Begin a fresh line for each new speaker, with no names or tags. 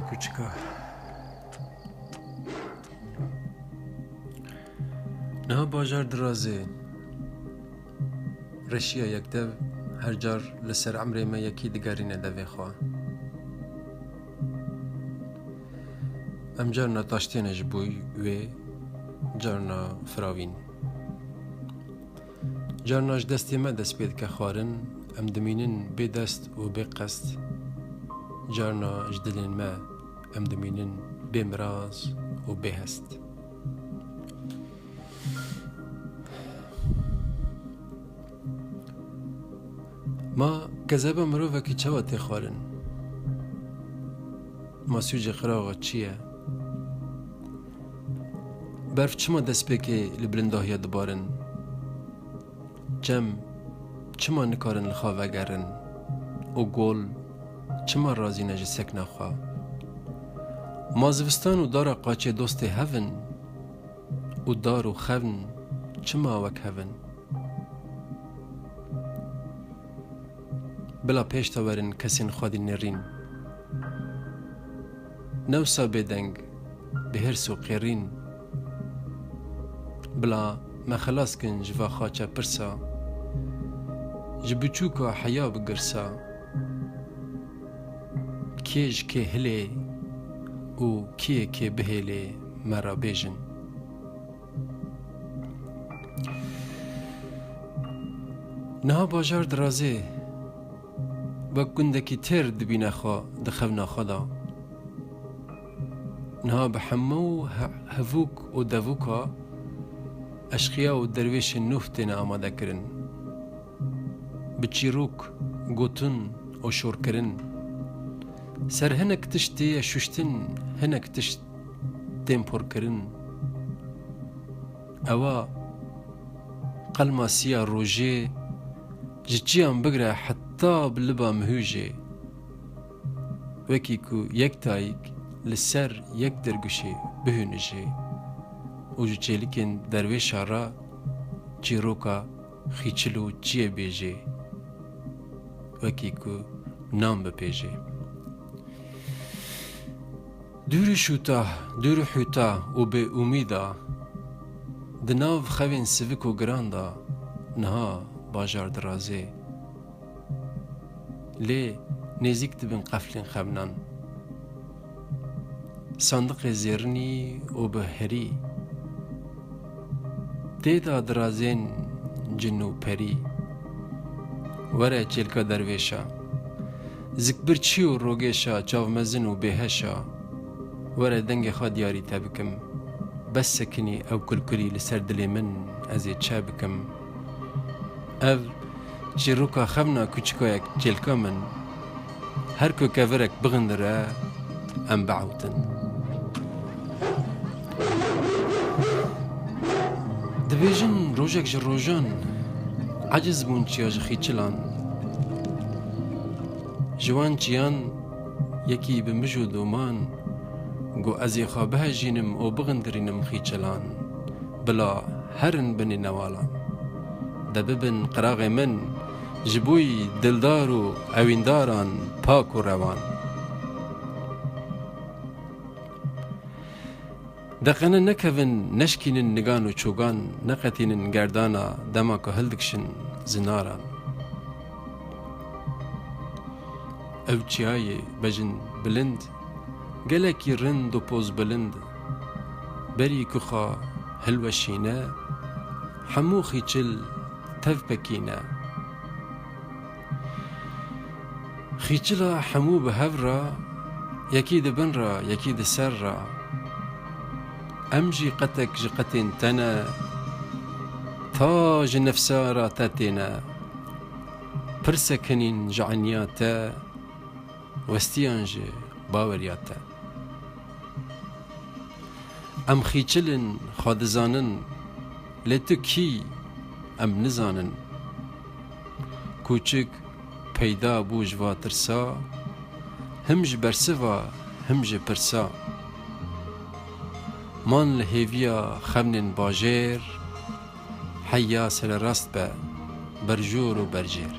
کوچکا نه باجار درازه رشیا یک دو هر جار لسر عمری ما یکی دگرینه دوی خواه ام جارنا تاشتینش بوی و جارنا فراوین جارناش دستی ما دست بید که خوارن ام دمینن بی دست و بی قست جارنا جدلین ما ام دمینن بی مراز و بی هست ما گذبه مروفه که چه واتی خوارن ما سوج قراغا چیه برف چما دست بکی لبلنداهی دبارن جم چما نکارن لخواه گرن و گل چما رازی نجی سکن خواه ما زوستان و دار قاچه دوست هفن و دار و خون چما وک هفن بلا پیش تاورن کسین خوادی نرین نوسا بدنگ به هرس و قیرین بلا ما خلاص کن جوا خاچه پرسا جبچوکا حیا بگرسا کیج که هلی و کیه که بهلی مرا بیجن نه باجار درازه و گندکی تر دبین خوا دخونا خدا نه به همو هفوک و دووکا اشخیا و درویش نوفتین آماده کرن بچیروک گوتن و شور کرن سر هنک تشتی ششتن هنک تشت دیم پر کرن اوا قلما سیا روژه جچیان بگره حتی بلبا مهوجه وکی کو یک تایک لسر یک درگوشی بهونجه و جو چلیکن درویش را چیروکا خیچلو چیه بیجه وکی کو نام بپیجه دور شوتا دور حوتا و به امیدا دناو خوین سویک و گراندا نها باجار درازه لی نزیک دبن قفلین خبنان صندوق زیرنی و به هری دیدا درازین جنو پری وره چلکا درویشا زکبرچی و روگیشا چاو مزن و بهشا وره دنگ خواد یاری تبکم بس سکنی او کلکلی لسر دلی من ازی چه بکم او چی روکا خمنا کچکا یک چلکا من هر کو کورک بغندره ام بعوتن دبیجن روژک جروجان عجز بون چیا جخی چلان جوان چیان یکی بمجو دومان گو ازی خوابه جینم و بغندرینم خی چلان بلا هرن بنی نوالان دببن قراغ من جبوی دلدار و اوینداران پاک و روان دقنه نکوین نشکینن نگان و چوگان نقتینن گردانا دما که هلدکشن زناران او چیای بجن بلند گلکی رند و پوز بلند بری کخا هلوشینه همو خیچل تف بکینه خیچلا همو به هف را یکی دبن را یکی دسر را امجي قتك جقتين تنا تاج نفسارا تاتينا برسكنين جعنياتا وستيانج باورياتا ام خيچلن خادزانن لتو كي ام نزانن کوچک پیدا بوج و ترسا همج برسوا همج پرسا من لهیویا خمنن باجر حیا سر راست به برجور و برجر